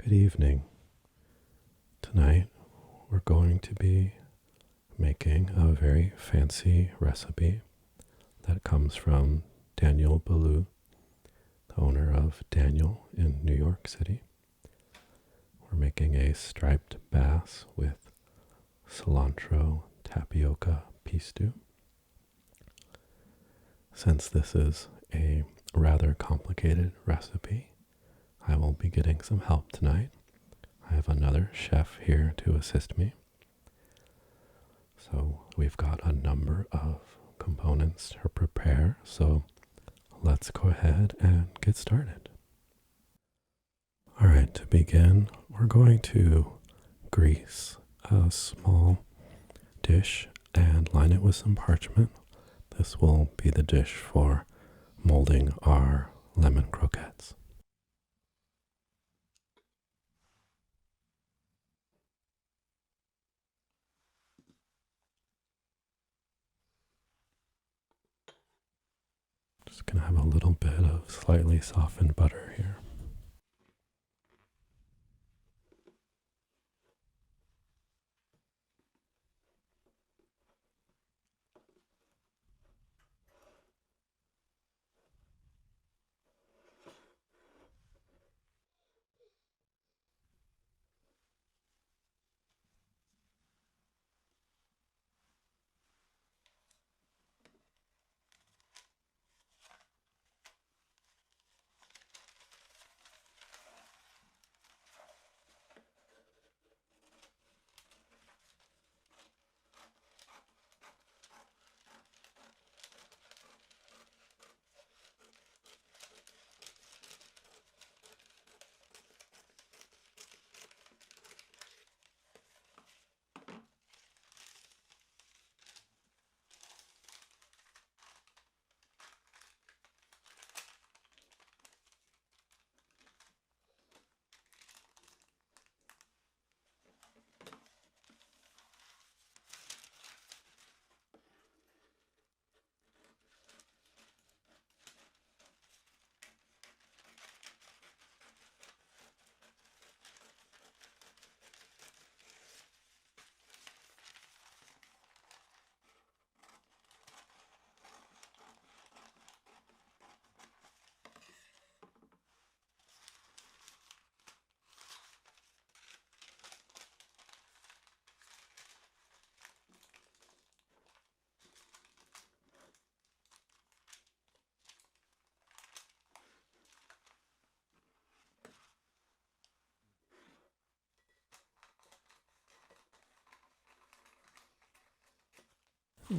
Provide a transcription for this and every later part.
Good evening. Tonight we're going to be making a very fancy recipe that comes from Daniel Boulud, the owner of Daniel in New York City. We're making a striped bass with cilantro, tapioca, pistou. Since this is a rather complicated recipe, I will be getting some help tonight. I have another chef here to assist me. So we've got a number of components to prepare, so let's go ahead and get started. All right, to begin, we're going to grease a small dish and line it with some parchment. This will be the dish for molding our lemon croquettes. Just gonna have a little bit of slightly softened butter here.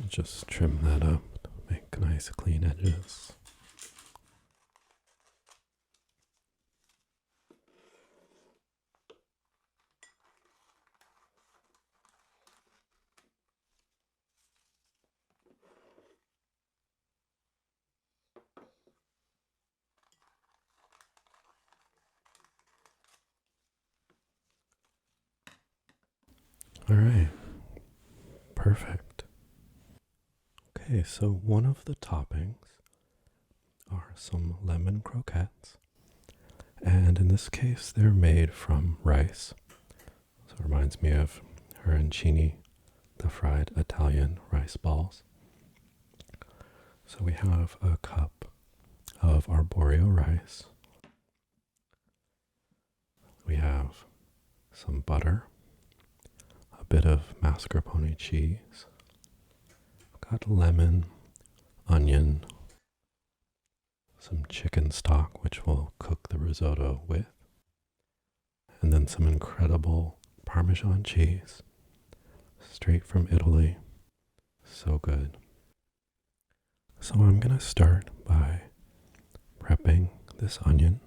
Just trim that up to make nice clean edges. All right, perfect. Okay, so one of the toppings are some lemon croquettes, and in this case they're made from rice. So it reminds me of arancini, the fried Italian rice balls. So we have a cup of arborio rice. We have some butter, a bit of mascarpone cheese. We've got lemon, onion, some chicken stock, which we'll cook the risotto with, and then some incredible Parmesan cheese, straight from Italy. So good. So I'm going to start by prepping this onion.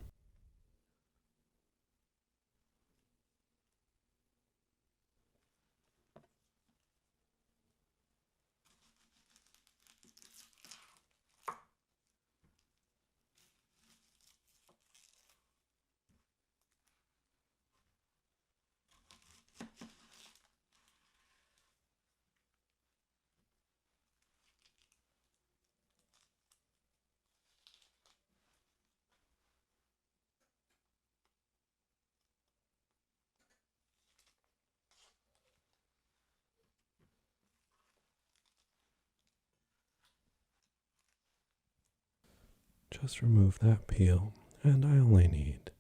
just remove that peel, and I only need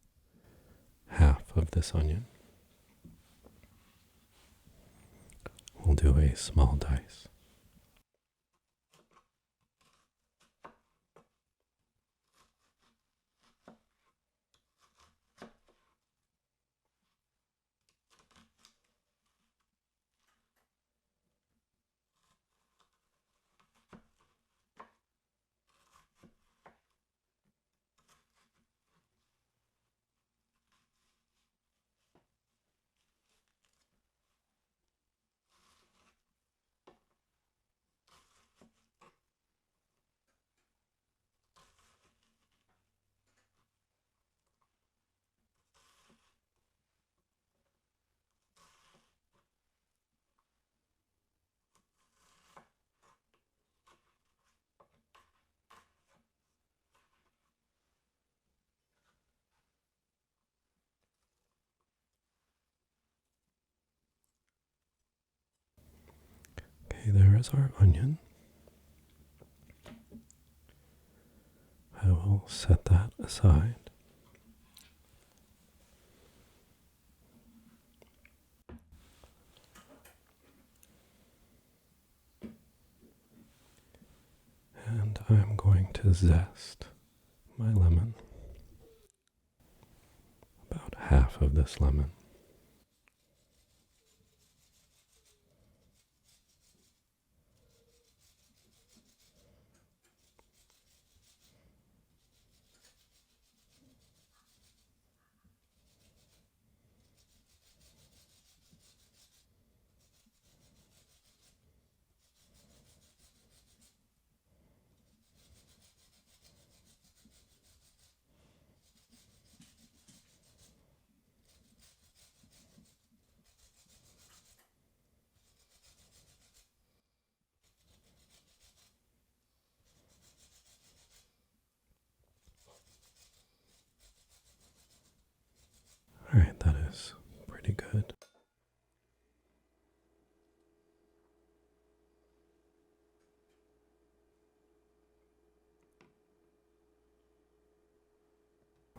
half of this onion. We'll do a small dice. Okay, there is our onion. I will set that aside. And I'm going to zest my lemon. About half of this lemon. Alright, that is pretty good.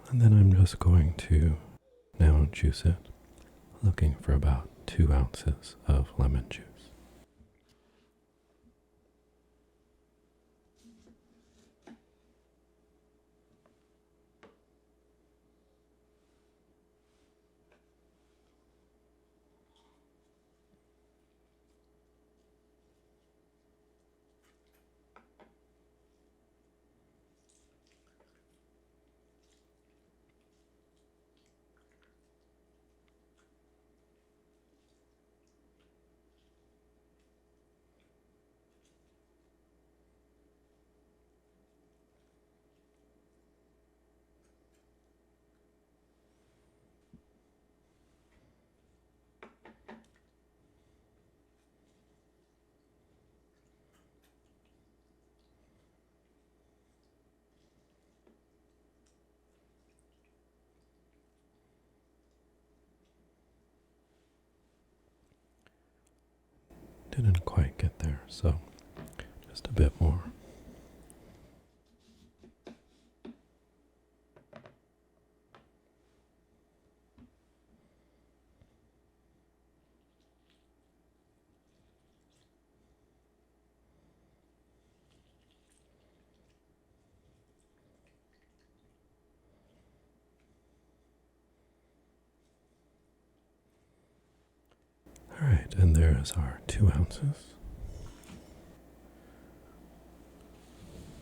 And then I'm just going to now juice it, looking for about 2 ounces of lemon juice. Didn't quite get there, so just a bit more. Alright, and there is our 2 ounces.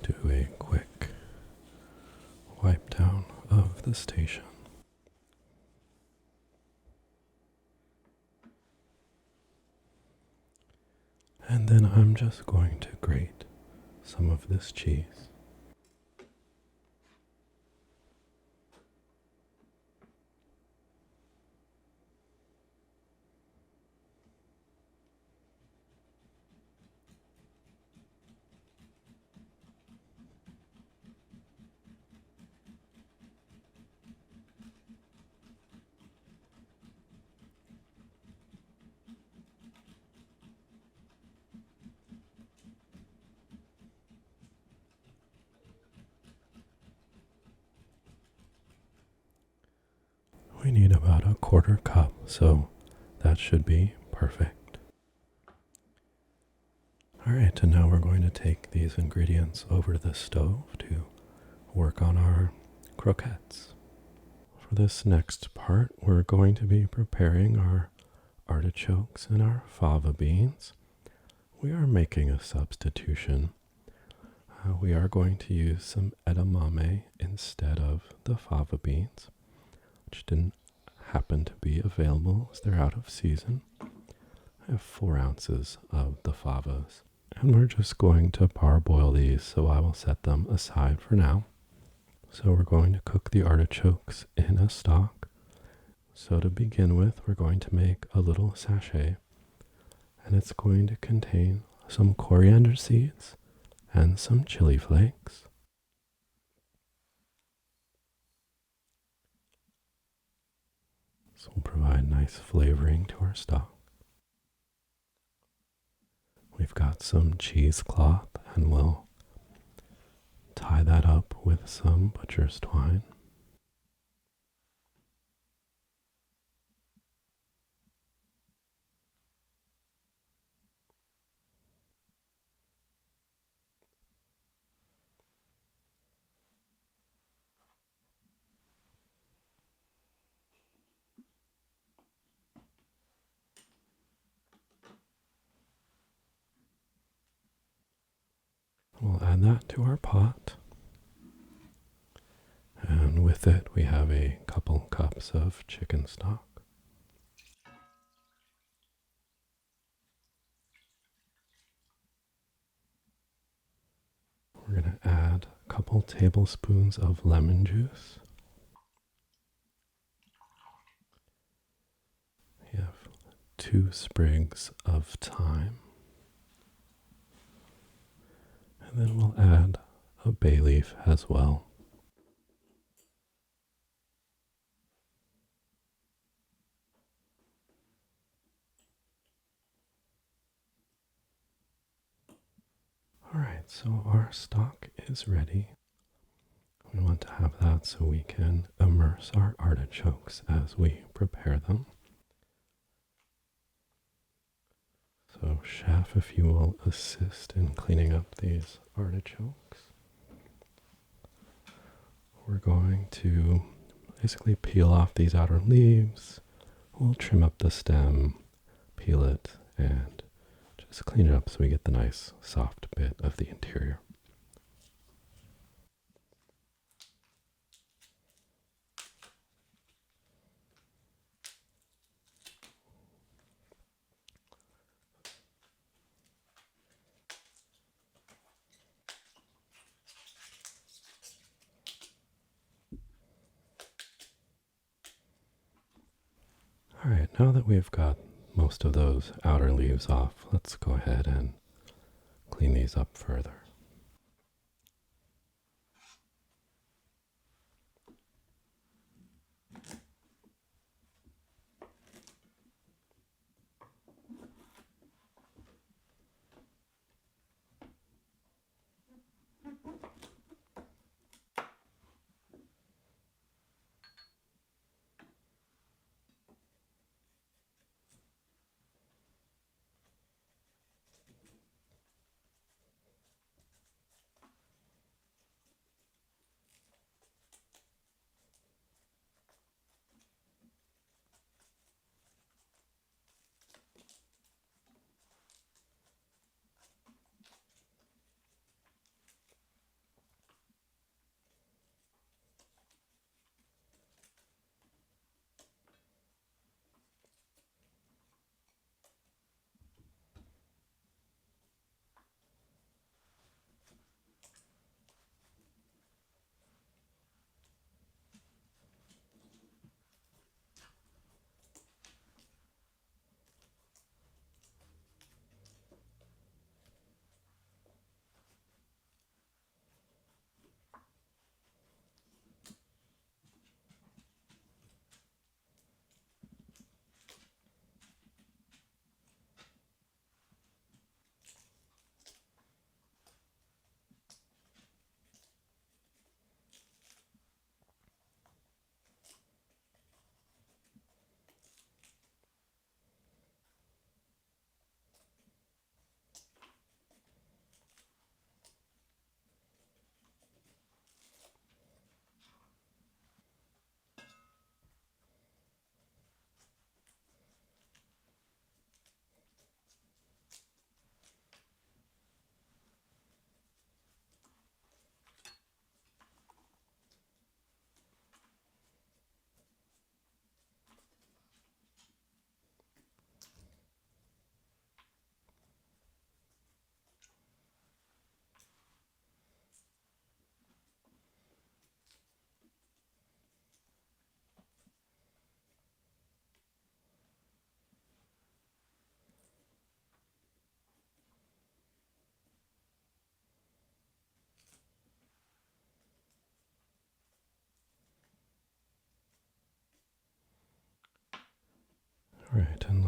Do a quick wipe down of the station. And then I'm just going to grate some of this cheese. We need about a quarter cup, so that should be perfect. Alright, and now we're going to take these ingredients over to the stove to work on our croquettes. For this next part, we're going to be preparing our artichokes and our fava beans. We are making a substitution. We are going to use some edamame instead of the fava beans, which didn't happen to be available as they're out of season. I have 4 ounces of the favas, and we're just going to parboil these, so I will set them aside for now. So we're going to cook the artichokes in a stock. So to begin with, we're going to make a little sachet, and it's going to contain some coriander seeds and some chili flakes. This will provide nice flavoring to our stock. We've got some cheesecloth, and we'll tie that up with some butcher's twine. We'll add that to our pot. And with it, we have a couple cups of chicken stock. We're going to add a couple tablespoons of lemon juice. We have 2 sprigs of thyme. And then we'll add a bay leaf as well. Alright, so our stock is ready. We want to have that so we can immerse our artichokes as we prepare them. So, chef, if you will assist in cleaning up these artichokes. We're going to basically peel off these outer leaves. We'll trim up the stem, peel it, and just clean it up so we get the nice soft bit of the interior. Alright, now that we've got most of those outer leaves off, let's go ahead and clean these up further.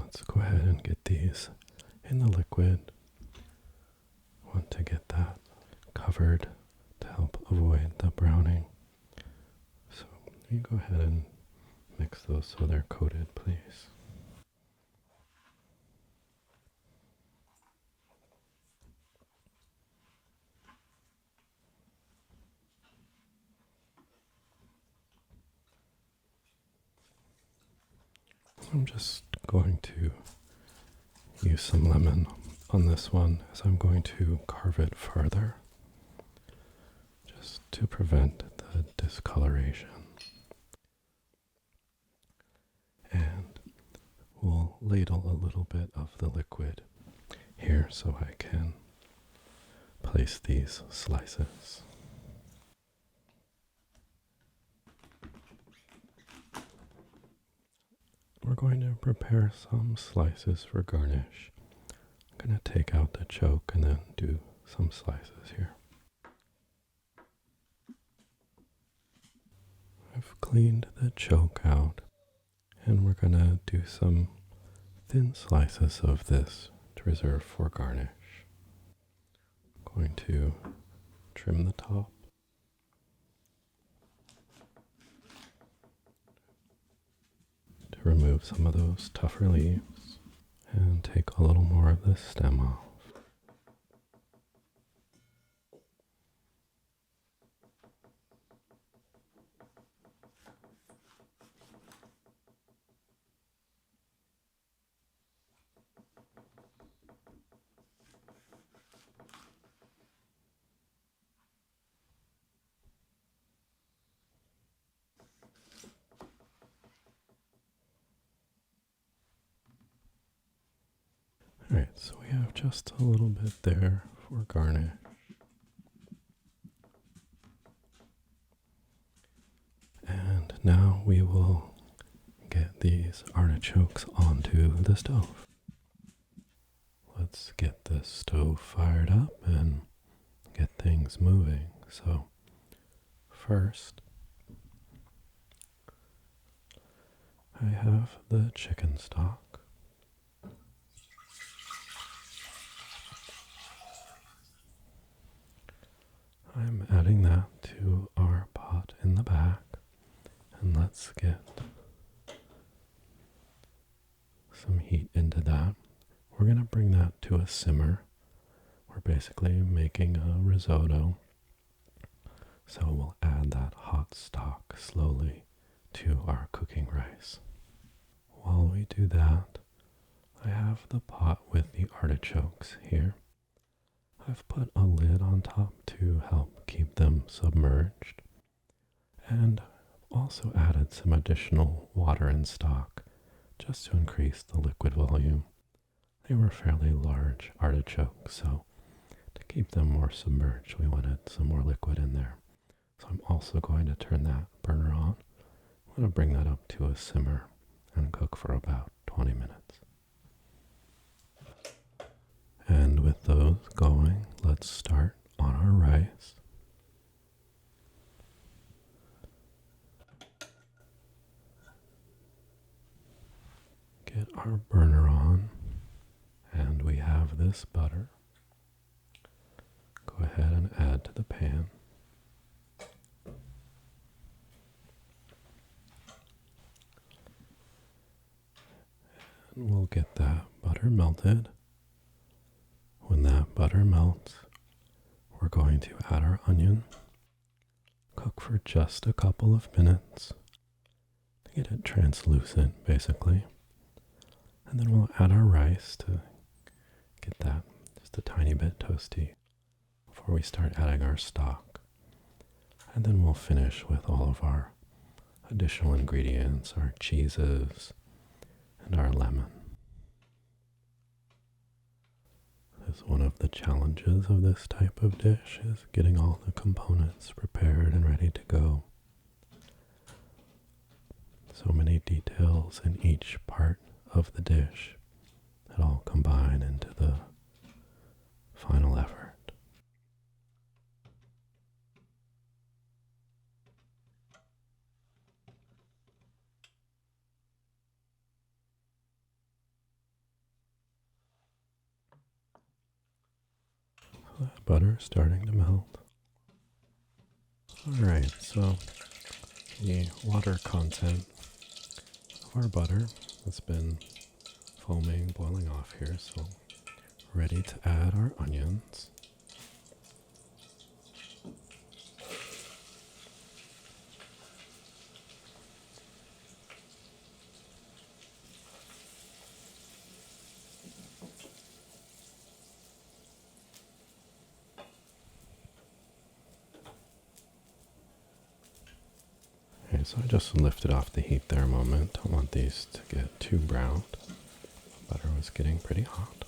let's go ahead and get these in the liquid. Want to get that covered to help avoid the browning. So you go ahead and mix those so they're coated, please. I'm just going to use some lemon on this one as I'm going to carve it further, just to prevent the discoloration. And we'll ladle a little bit of the liquid here so I can place these slices. We're going to prepare some slices for garnish. I'm going to take out the choke and then do some slices here. I've cleaned the choke out, and we're going to do some thin slices of this to reserve for garnish. I'm going to trim the top. To remove some of those tougher leaves and take a little more of the stem off. Alright, so we have just a little bit there for garnish. And now we will get these artichokes onto the stove. Let's get this stove fired up and get things moving. So first, I have the chicken stock. I'm adding that to our pot in the back, and let's get some heat into that. We're going to bring that to a simmer. We're basically making a risotto, so we'll add that hot stock slowly to our cooking rice. While we do that, I have the pot with the artichokes here. I've put a lid on top to help keep them submerged, and also added some additional water in stock just to increase the liquid volume. They were fairly large artichokes, so to keep them more submerged, we wanted some more liquid in there. So I'm also going to turn that burner on. I'm going to bring that up to a simmer and cook for about 20 minutes. And with those going, let's start on our rice. Get our burner on, and we have this butter. Go ahead and add to the pan. And we'll get that butter melted. When that butter melts, we're going to add our onion. Cook for just a couple of minutes to get it translucent, basically. And then we'll add our rice to get that just a tiny bit toasty before we start adding our stock. And then we'll finish with all of our additional ingredients, our cheeses, and our lemon. As one of the challenges of this type of dish is getting all the components prepared and ready to go. So many details in each part of the dish that all combine into the final effort. butter starting to melt. Alright, so the water content of our butter has been foaming, boiling off here, so ready to add our onions. Okay, so I just lifted off the heat there a moment. Don't want these to get too browned. Butter was getting pretty hot.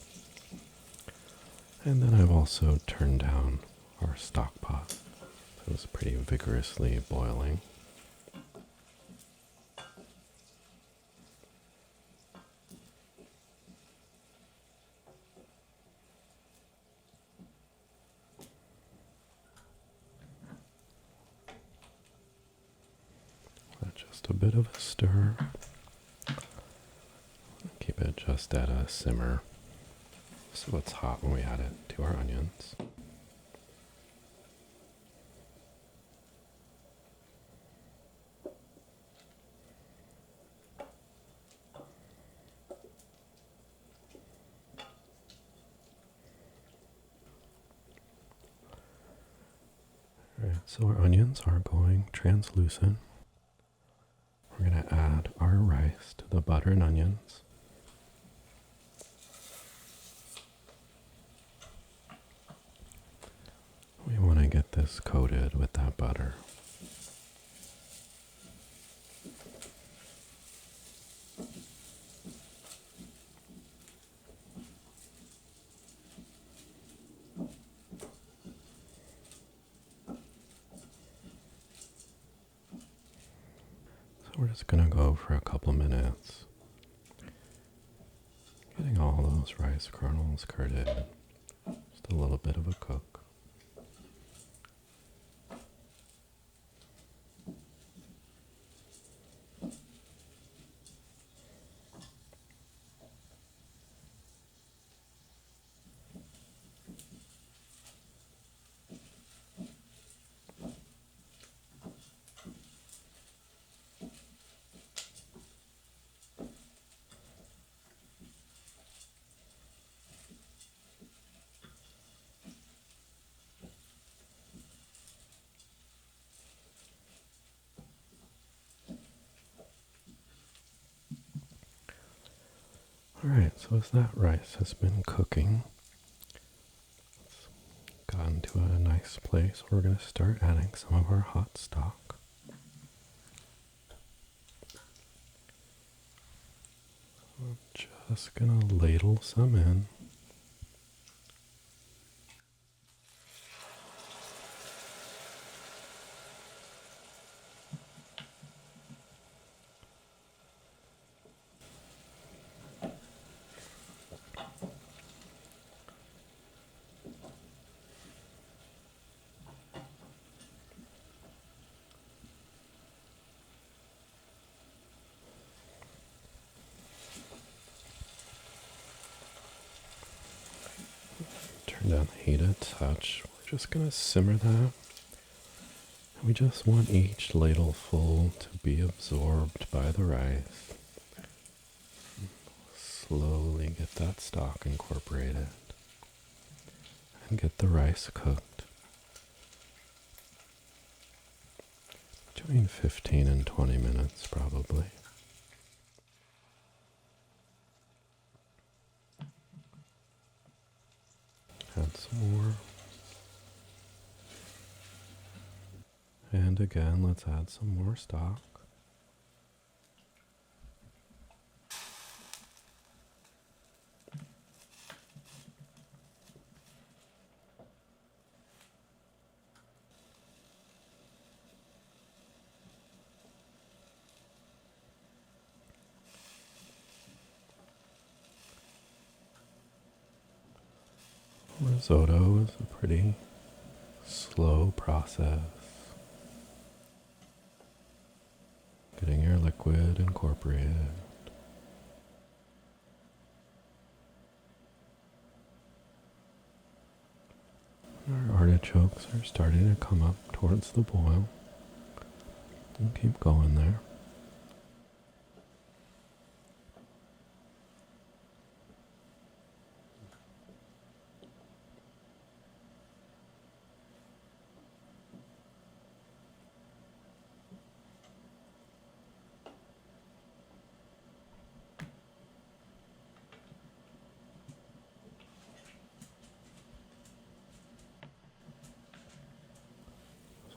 And then I've also turned down our stock pot. It was pretty vigorously boiling. Just a bit of a stir. Keep it just at a simmer so it's hot when we add it to our onions. Alright, so our onions are going translucent. We're going to add our rice to the butter and onions. We want to get this coated with that butter. We're just going to go for a couple minutes, getting all those rice kernels coated, just a little bit of a cook. Alright, so as that rice has been cooking, it's gotten to a nice place, we're going to start adding some of our hot stock. I'm just going to ladle some in. Turn down the heat a touch. We're just going to simmer that. We just want each ladleful to be absorbed by the rice. Slowly get that stock incorporated and get the rice cooked. Between 15 and 20 minutes probably. Add some more. And again, let's add some more stock. Risotto is a pretty slow process. Getting your liquid incorporated. Our artichokes are starting to come up towards the boil. And keep going there.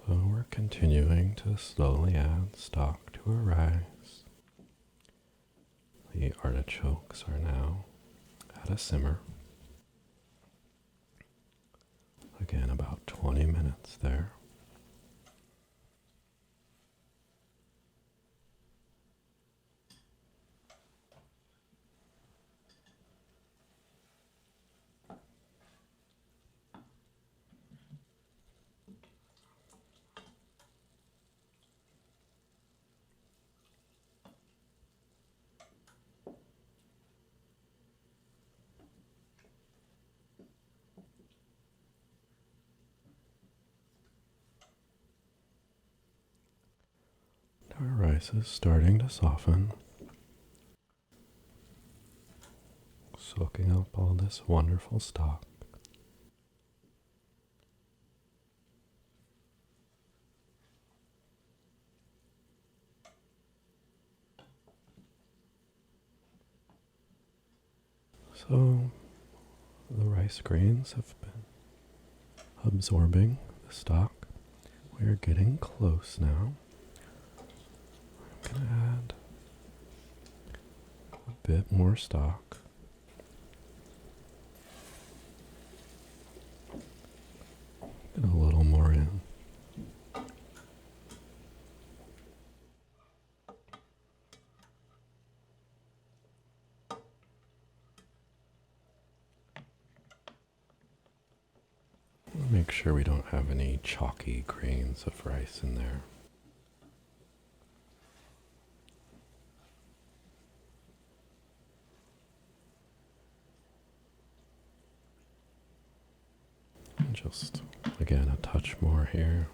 So we're continuing to slowly add stock to our rice. The artichokes are now at a simmer. Again, about 20 minutes there. Our rice is starting to soften, soaking up all this wonderful stock. So the rice grains have been absorbing the stock. We are getting close now. I'm going to add a bit more stock. Get a little more in. Make sure we don't have any chalky grains of rice in there. And just, again, a touch more here.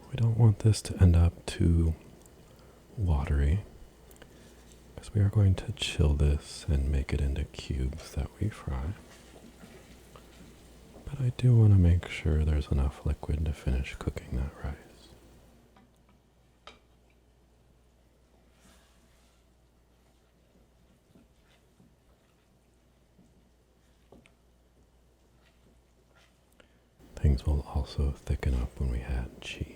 We don't want this to end up too watery, because we are going to chill this and make it into cubes that we fry. But I do want to make sure there's enough liquid to finish cooking that rice. Things will also thicken up when we add cheese.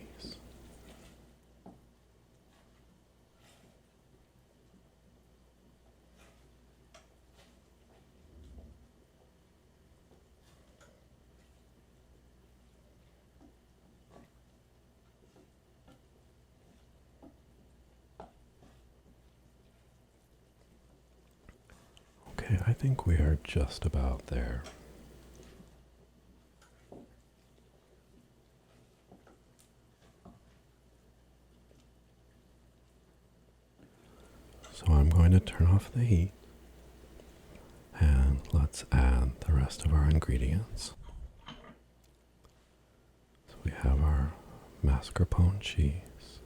Okay, I think we are just about there. So I'm going to turn off the heat and let's add the rest of our ingredients. So we have our mascarpone cheese.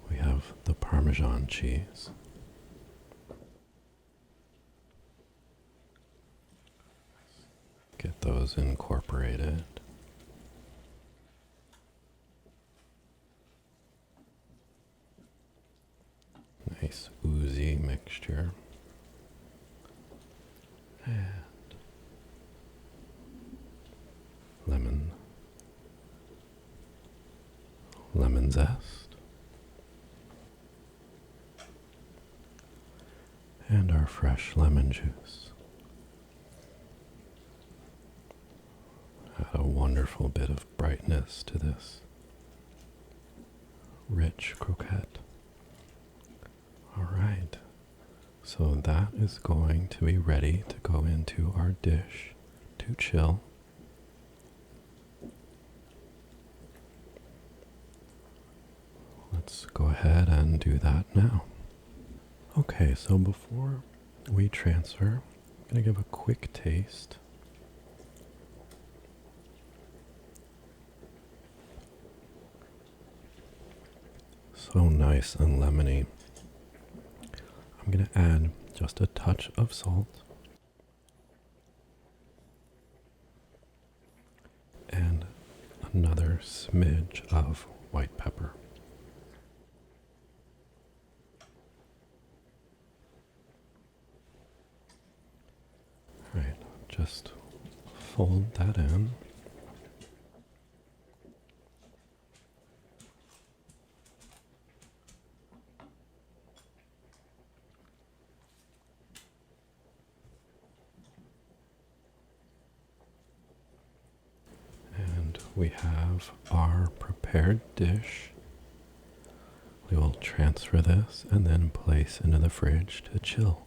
We have the Parmesan cheese. Get those incorporated. Nice oozy mixture. And lemon zest. And our fresh lemon juice. Add a wonderful bit of brightness to this rich croquette. All right, so that is going to be ready to go into our dish to chill. Let's go ahead and do that now. Okay, so before we transfer, I'm going to give a quick taste. So nice and lemony. I'm going to add just a touch of salt and another smidge of white pepper. All right, just fold that in. And we have our prepared dish. We will transfer this and then place into the fridge to chill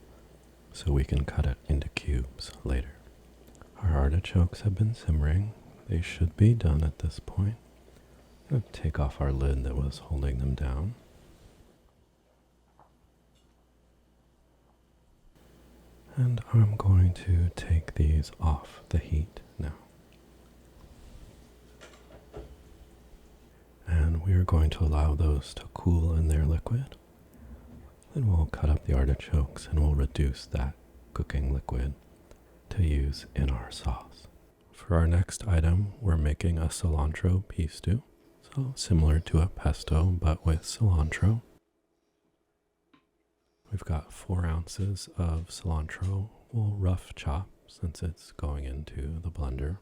so we can cut it into cubes later. Our artichokes have been simmering. They should be done at this point. I'm going to take off our lid that was holding them down. And I'm going to take these off the heat now. And we are going to allow those to cool in their liquid. Then we'll cut up the artichokes and we'll reduce that cooking liquid to use in our sauce. For our next item, we're making a cilantro pistou. So similar to a pesto, but with cilantro. We've got 4 ounces of cilantro. We'll rough chop since it's going into the blender.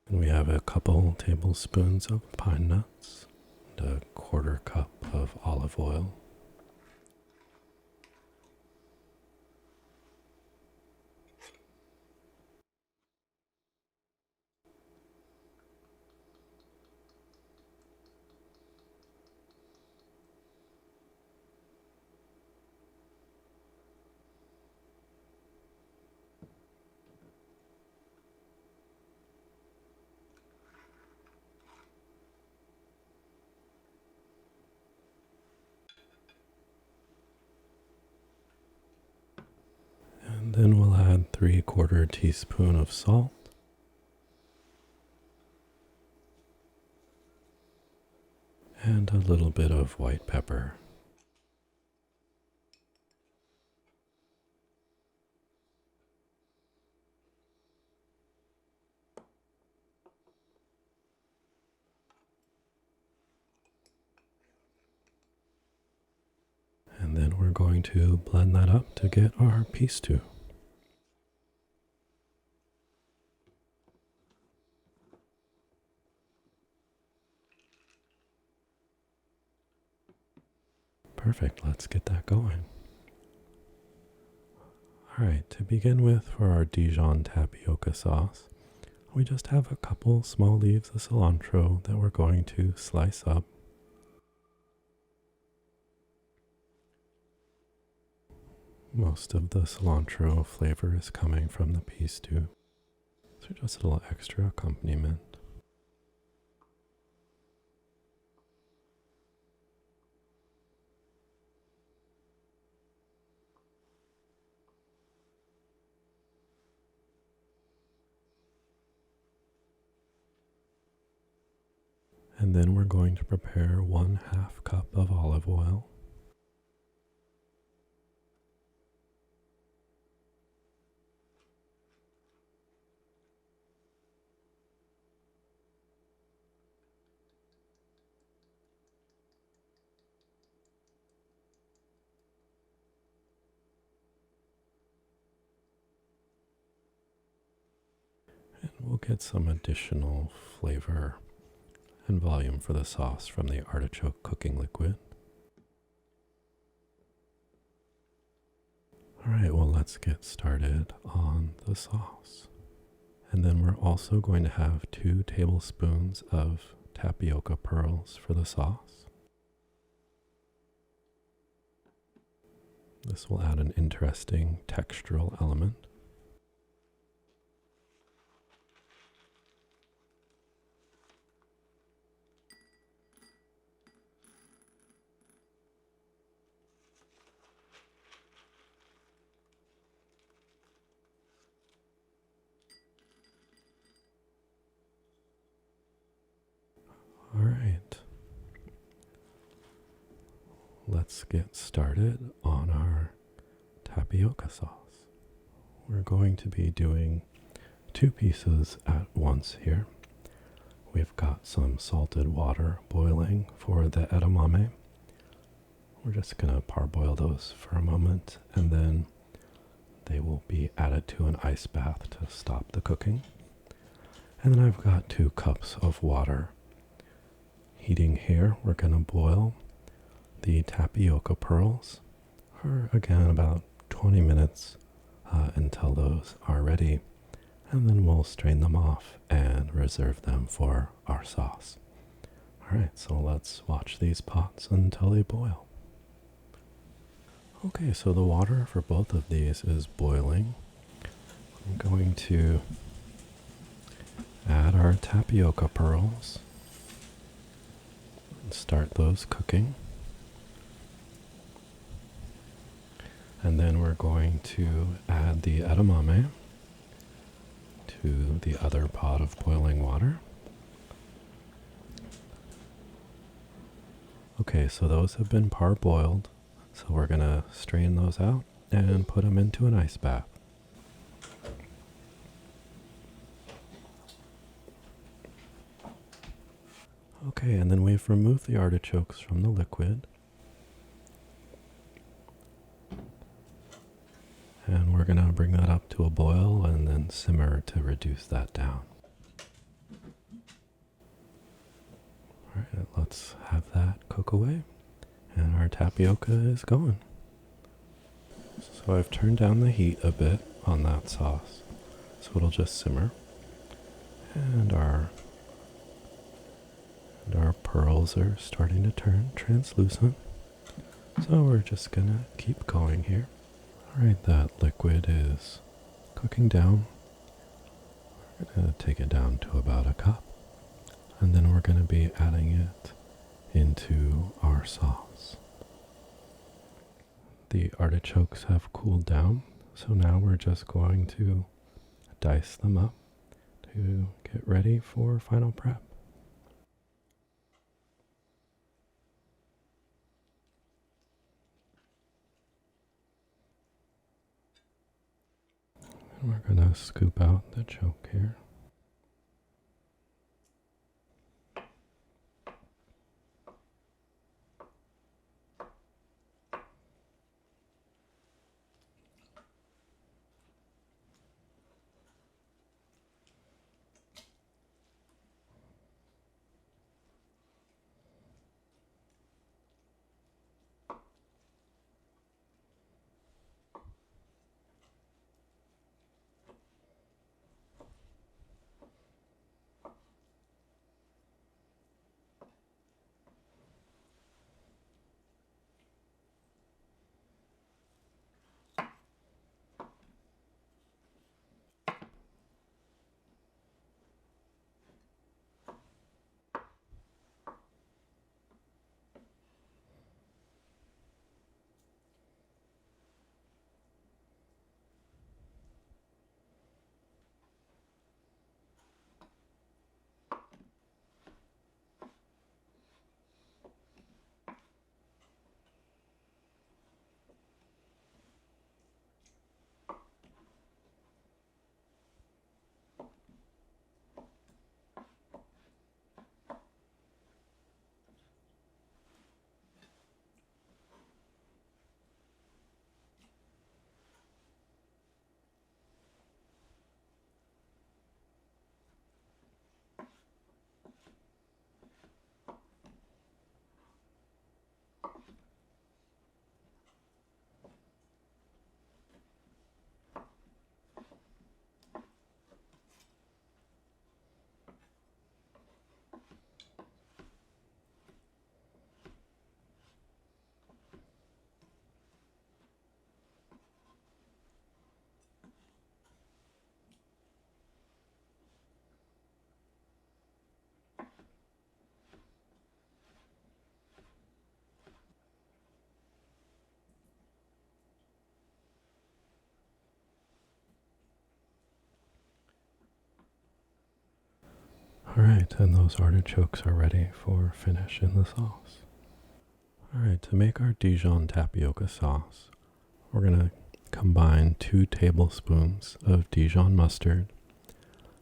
And we have a couple tablespoons of pine nuts and a 1/4 cup of olive oil. And then we'll add 3/4 teaspoon of salt. And a little bit of white pepper. And then we're going to blend that up to get our pistou. Perfect, let's get that going. Alright, to begin with for our Dijon tapioca sauce, we just have a couple small leaves of cilantro that we're going to slice up. Most of the cilantro flavor is coming from the pistou, so just a little extra accompaniment. And then we're going to prepare 1/2 cup of olive oil. And we'll get some additional flavor and volume for the sauce from the artichoke cooking liquid. Alright, well, let's get started on the sauce. And then we're also going to have 2 tablespoons of tapioca pearls for the sauce. This will add an interesting textural element. All right, let's get started on our tapioca sauce. We're going to be doing 2 pieces at once here. We've got some salted water boiling for the edamame. We're just going to parboil those for a moment, and then they will be added to an ice bath to stop the cooking. And then I've got 2 cups of water heating here. We're going to boil the tapioca pearls for, again, about 20 minutes until those are ready. And then we'll strain them off and reserve them for our sauce. All right, so let's watch these pots until they boil. Okay, so the water for both of these is boiling. I'm going to add our tapioca pearls and start those cooking. And then we're going to add the edamame to the other pot of boiling water. Okay, so those have been parboiled, so we're going to strain those out and put them into an ice bath. Okay, and then we've removed the artichokes from the liquid. And we're going to bring that up to a boil and then simmer to reduce that down. All right, let's have that cook away. And our tapioca is going. So I've turned down the heat a bit on that sauce, so it'll just simmer. And our pearls are starting to turn translucent. So we're just gonna keep going here. Alright, that liquid is cooking down. We're gonna take it down to about a cup. And then we're gonna be adding it into our sauce. The artichokes have cooled down, so now we're just going to dice them up to get ready for final prep. And we're going to scoop out the choke here. Alright, and those artichokes are ready for finish in the sauce. Alright, to make our Dijon tapioca sauce, we're going to combine 2 tablespoons of Dijon mustard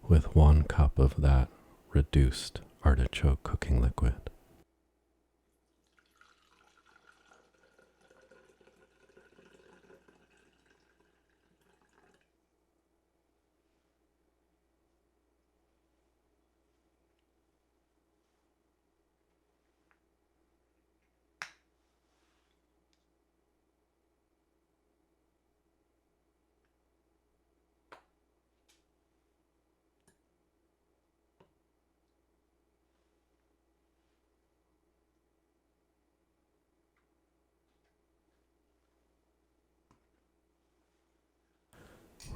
with 1 cup of that reduced artichoke cooking liquid.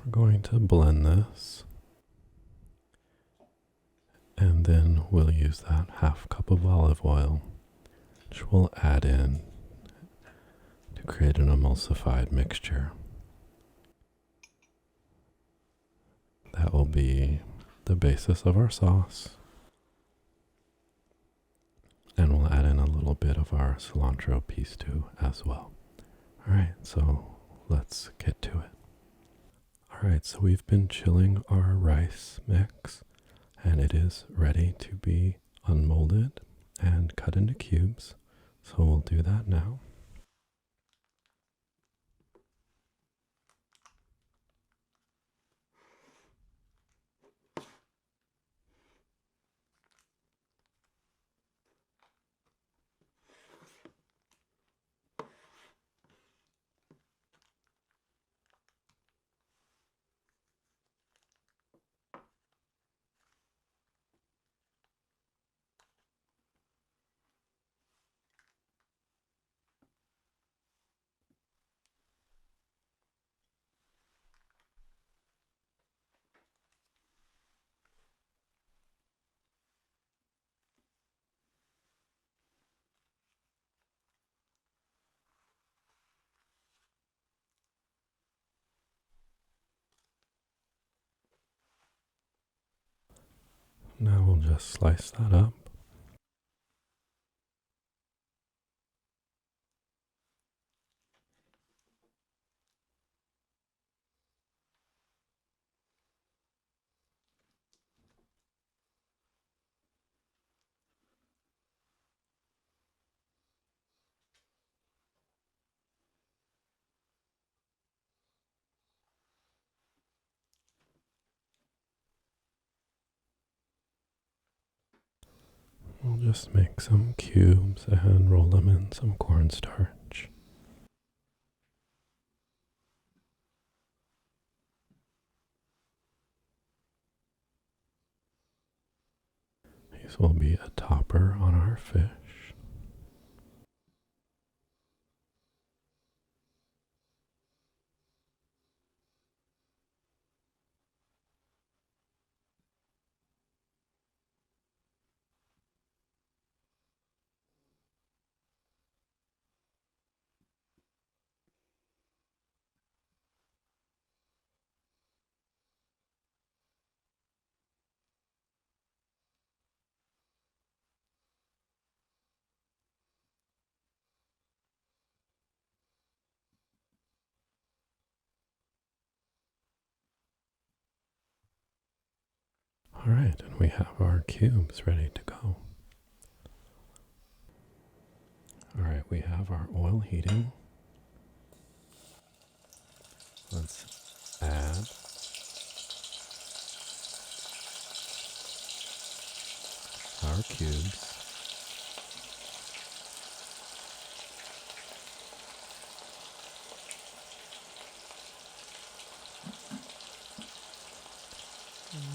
We're going to blend this, and then we'll use that half cup of olive oil, which we'll add in to create an emulsified mixture. That will be the basis of our sauce, and we'll add in a little bit of our cilantro pistou as well. Alright, so let's get to it. Alright, so we've been chilling our rice mix, and it is ready to be unmolded and cut into cubes. So we'll do that now. Now we'll just slice that up. We'll just make some cubes and roll them in some cornstarch. These will be a topper on our fish. Alright, and we have our cubes ready to go. Alright, we have our oil heating. Let's add our cubes.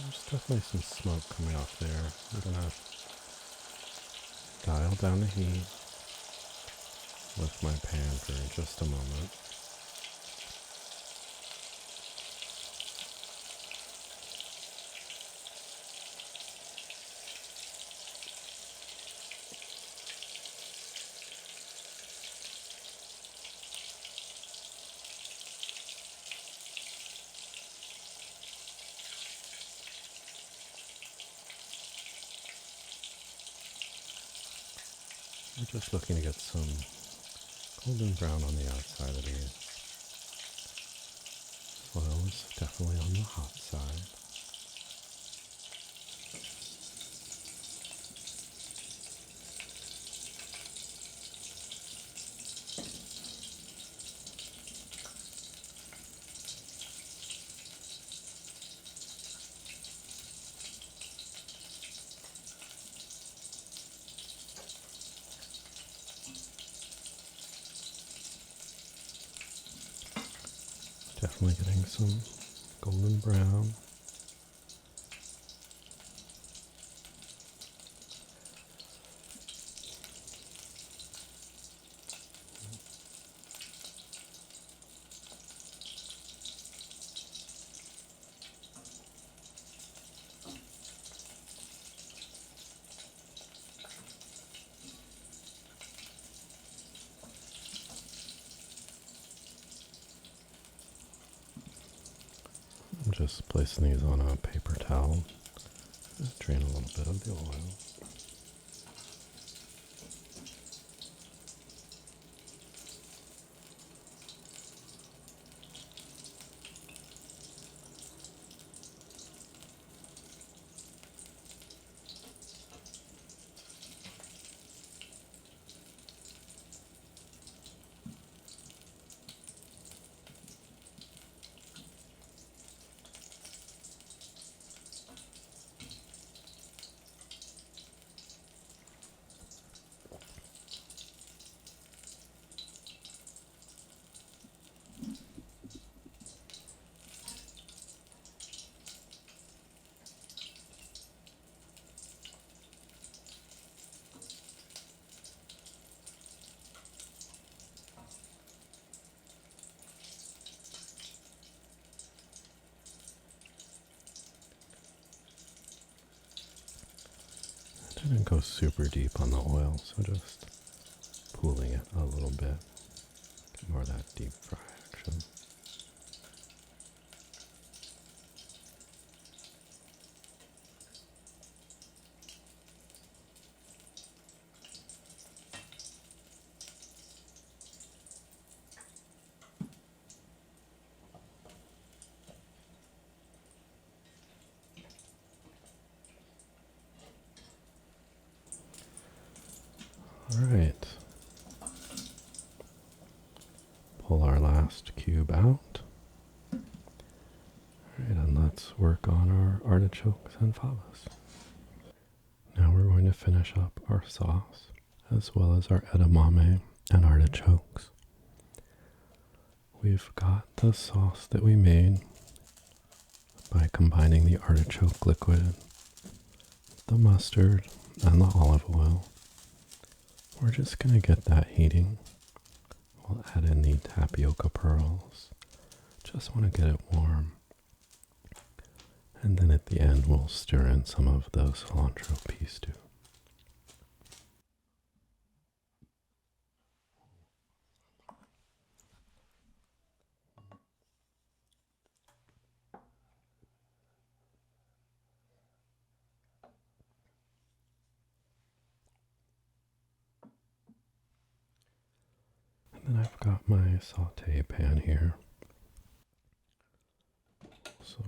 There's definitely some smoke coming off there. I'm gonna dial down the heat with my pan for just a moment. We're just looking to get some golden brown on the outside of these. Oil is definitely on the hot side. Definitely getting some golden brown. I'm just placing these on a paper towel. Just drain a little bit of the oil. Didn't go super deep on the oil, so just pooling it a little bit. Get more of that deep fry action. Alright. Pull our last cube out. Alright, and let's work on our artichokes and favas. Now we're going to finish up our sauce, as well as our edamame and artichokes. We've got the sauce that we made by combining the artichoke liquid, the mustard, and the olive oil. We're just going to get that heating. We'll add in the tapioca pearls. Just want to get it warm. And then at the end, we'll stir in some of the cilantro pistou. And then I've got my saute pan here. So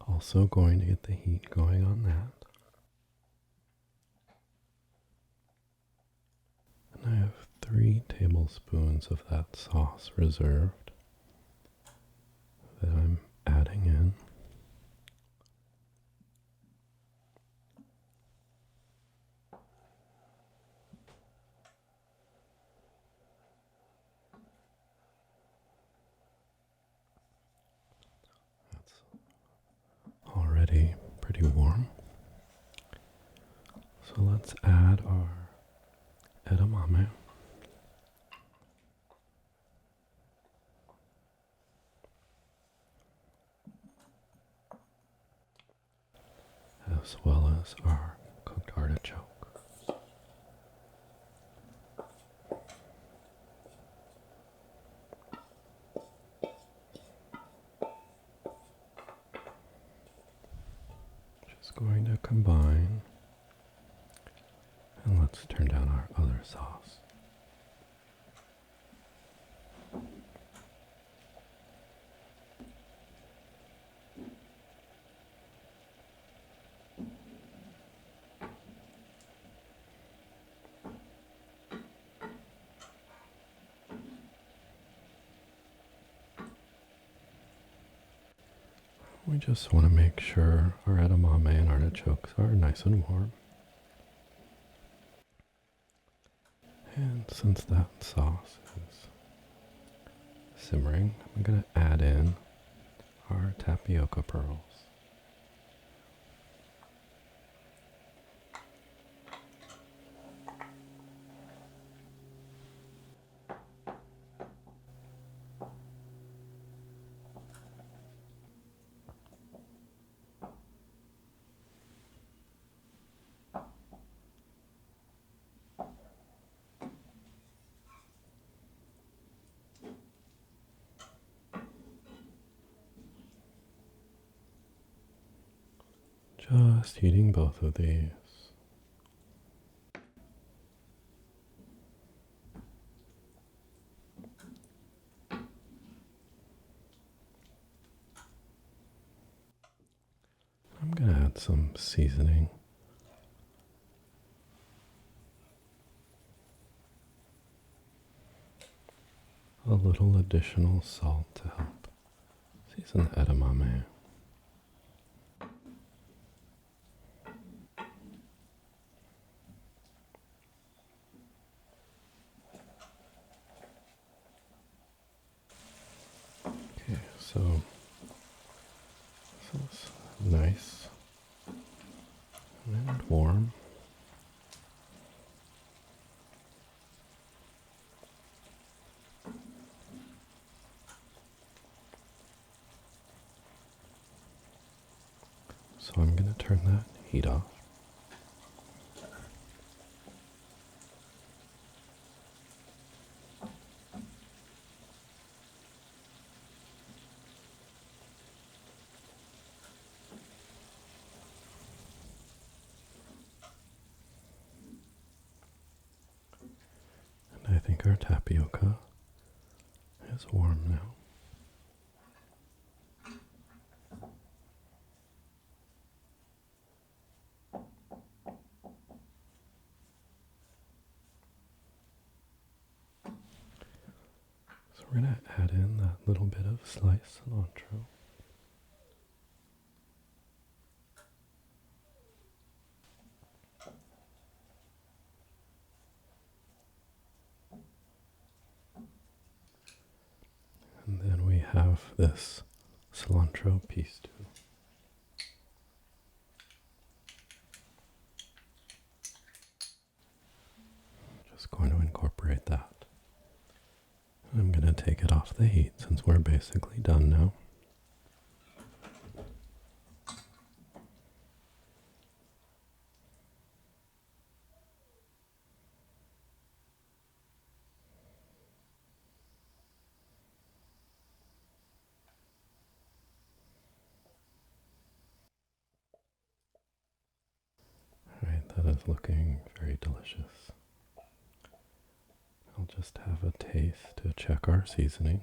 also going to get the heat going on that. And I have 3 tablespoons of that sauce reserved that I'm adding in. Already pretty warm. So let's add our edamame. As well as our cooked artichoke. Just going to combine, and let's turn down our other sauce. We just want to make sure our edamame and artichokes are nice and warm. And since that sauce is simmering, I'm going to add in our tapioca pearls. Just heating both of these. I'm going to add some seasoning. A little additional salt to help season the edamame. Okay, so this is nice and warm. So I'm going to turn that heat off. And I think our tapioca is warm now. So we're going to add in that little bit of sliced cilantro. And then we have this cilantro pistou. Just going to incorporate that. I'm going to take it off the heat since we're basically done now. Alright, that is looking very delicious. I'll just have a taste to check our seasonings.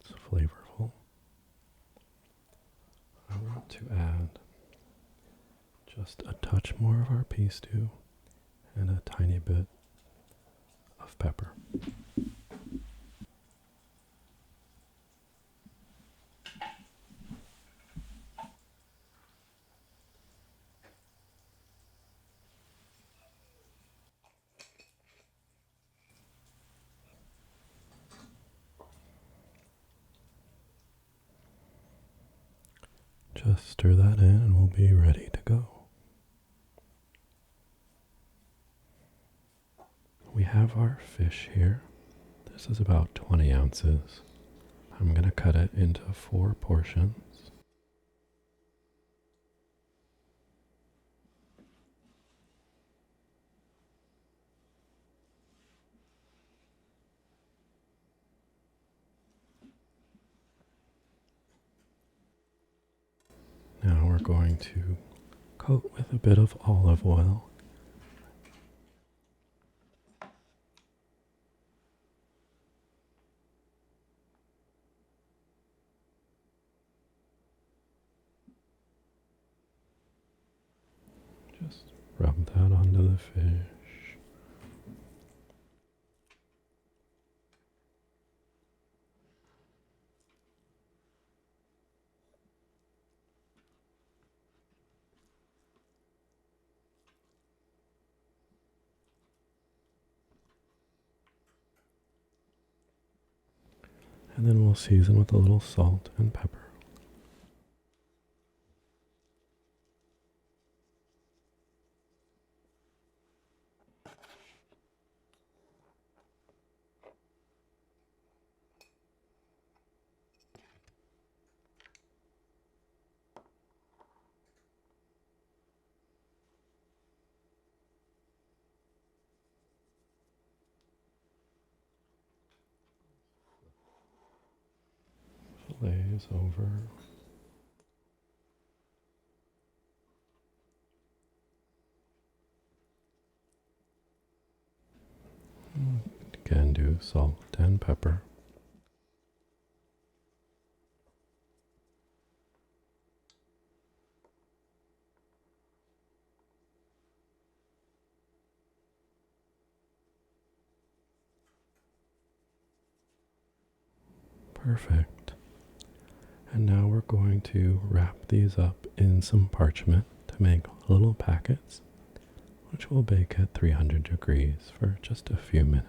It's flavorful. I want to add just a touch more of our pistou and a tiny bit of pepper. Just stir that in and we'll be ready to go. We have our fish here. This is about 20 ounces. I'm going to cut it into 4 portions. Now we're going to coat with a bit of olive oil. Just rub that onto the fish. And then we'll season with a little salt and pepper. Fillets over. Again, do salt and pepper. Perfect. And now we're going to wrap these up in some parchment to make little packets, which will bake at 300 degrees for just a few minutes.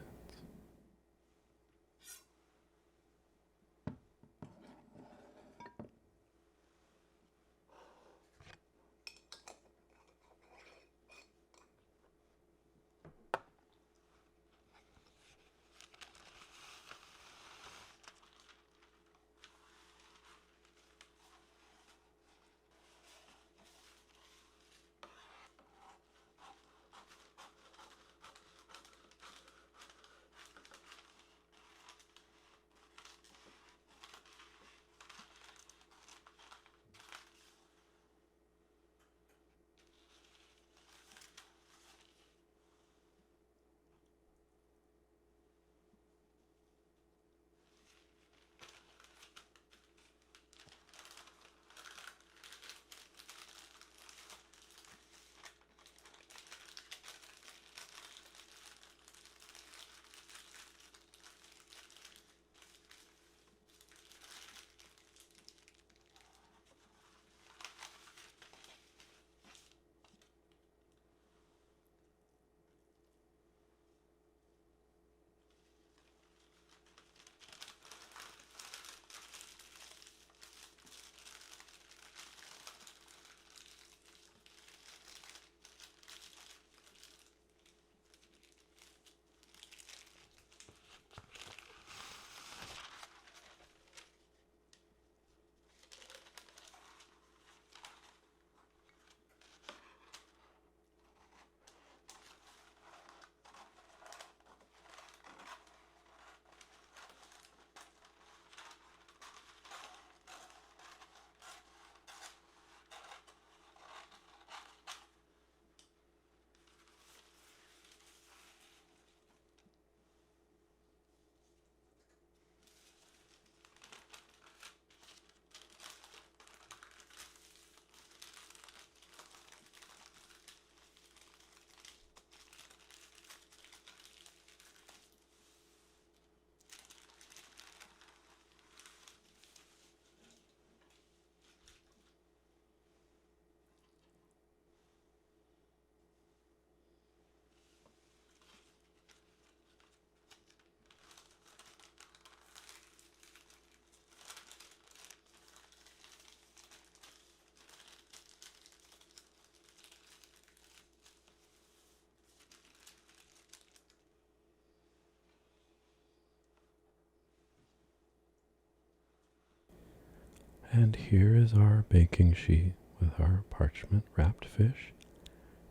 And here is our baking sheet with our parchment wrapped fish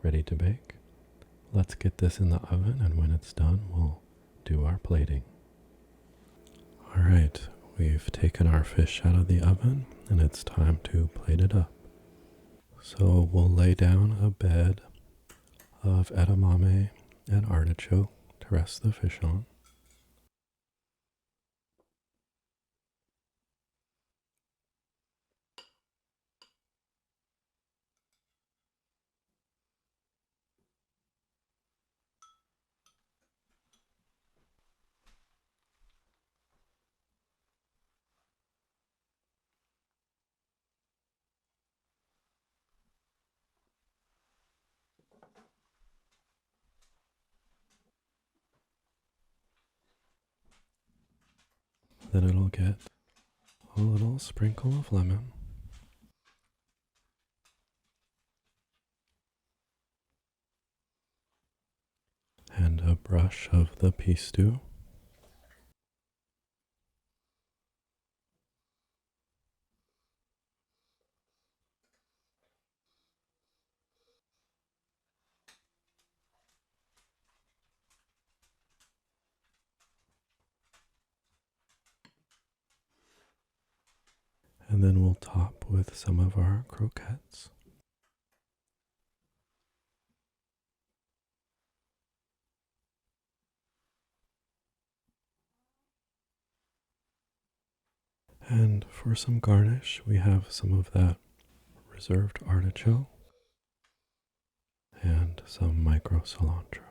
ready to bake. Let's get this in the oven, and when it's done, we'll do our plating. All right, we've taken our fish out of the oven, and it's time to plate it up. So we'll lay down a bed of edamame and artichoke to rest the fish on. Then it'll get a little sprinkle of lemon. And a brush of the pistou. And then we'll top with some of our croquettes. And for some garnish, we have some of that reserved artichoke and some micro cilantro.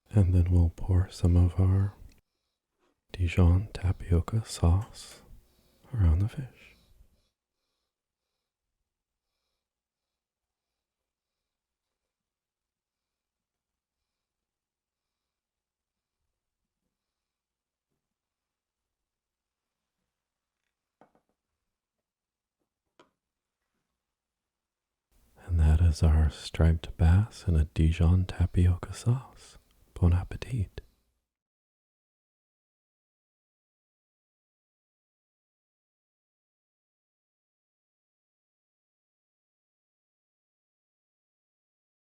And then we'll pour some of our Dijon tapioca sauce around the fish. And that is our striped bass in a Dijon tapioca sauce. Bon appetit.